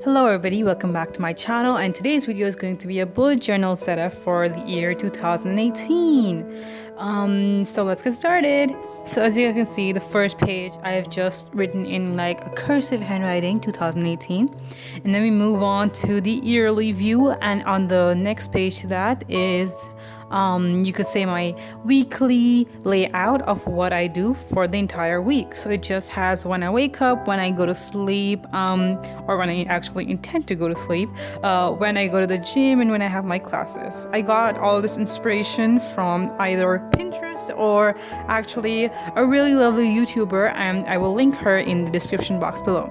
Hello everybody, welcome back to my channel, and today's video is going to be a bullet journal setup for the year 2018. So let's get started. So as you can see, the first page I have just written in like a cursive handwriting 2018, and then we move on to the yearly view, and on the next page to that is you could say my weekly layout of what I do for the entire week. So it just has when I wake up, when I go to sleep, or when I actually intend to go to sleep, when I go to the gym, and when I have my classes. I got all this inspiration from either Pinterest or actually a really lovely YouTuber, and I will link her in the description box below.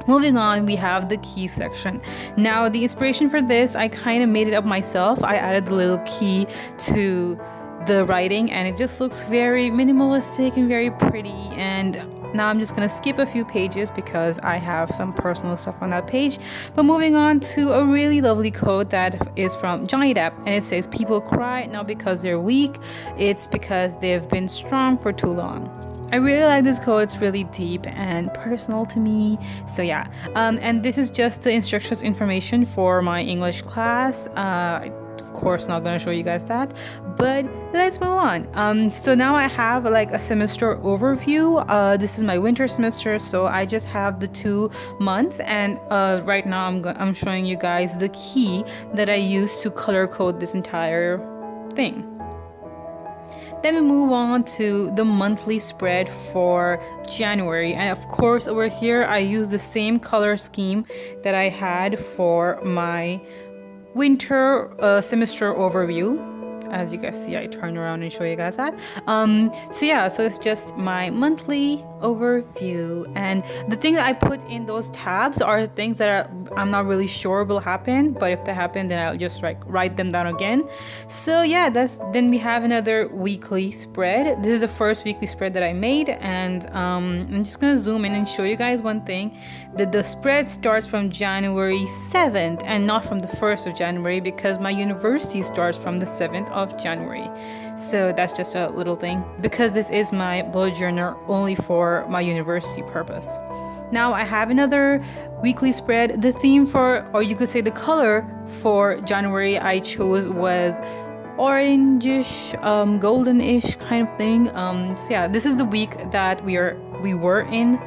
Moving on, we have the key section. Now, the inspiration for this, I kind of made it up myself. I added the little key to the writing, and it just looks very minimalistic and very pretty. And now I'm just gonna skip a few pages because I have some personal stuff on that page. But moving on to a really lovely quote that is from Johnny Depp, and it says, "People cry not because they're weak, it's because they've been strong for too long." I really like this quote. It's really deep and personal to me. So yeah, and this is just the instructions information for my English class. Of course not gonna show you guys that, but let's move on. So now I have like a semester overview. This is my winter semester, so I just have the 2 months, and right now I'm showing you guys the key that I use to color code this entire thing. Then we move on to the monthly spread for January, and of course over here I use the same color scheme that I had for my winter semester overview. As you guys see, I turn around and show you guys that. So yeah, so it's just my monthly overview, and the things I put in those tabs are things that I'm not really sure will happen, but if they happen, then I'll just like write them down again. So yeah, then we have another weekly spread. This is the first weekly spread that I made, and I'm just gonna zoom in and show you guys one thing, that the spread starts from January 7th and not from the 1st of January, because my university starts from the 7th of January. So that's just a little thing, because this is my bullet journal only for my university purpose. Now I have another weekly spread. The theme for, or you could say the color for January I chose was orangish, goldenish kind of thing. So yeah, this is the week that we were in.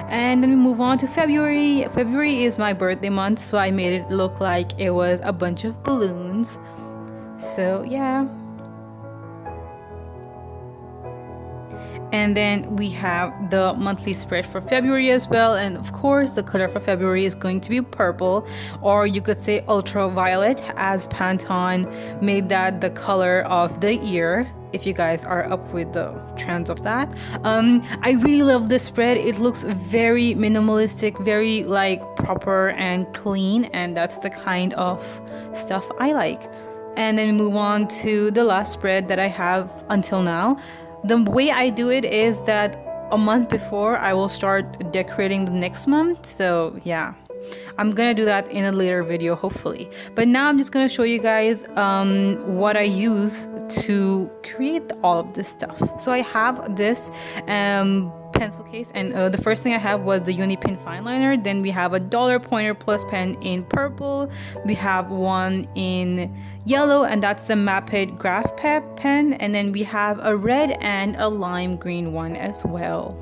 And then we move on to February. February is my birthday month, so I made it look like it was a bunch of balloons. So yeah. And then we have the monthly spread for February as well, and of course the color for February is going to be purple, or you could say ultraviolet, as Pantone made that the color of the year, if you guys are up with the trends of that. I really love this spread. It looks very minimalistic, very like proper and clean, and that's the kind of stuff I like. And then we move on to the last spread that I have until now. The way I do it is that a month before I will start decorating the next month. So yeah, I'm gonna do that in a later video hopefully, but now I'm just gonna show you guys what I use to create all of this stuff. So I have this pencil case, and the first thing I have was the Unipin fine liner. Then we have a dollar pointer plus pen in purple. We have one in yellow, and that's the Maped graph pen. And then we have a red and a lime green one as well.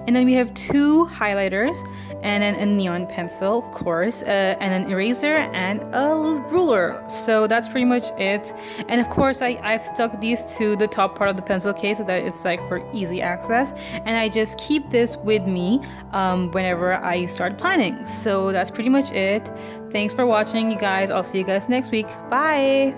And then we have 2 highlighters, and then a neon pencil, of course, and an eraser and a ruler. So that's pretty much it. And of course I've stuck these to the top part of the pencil case so that it's like for easy access, and I just keep this with me whenever I start planning. So that's pretty much it. Thanks for watching, you guys. I'll see you guys next week. Bye.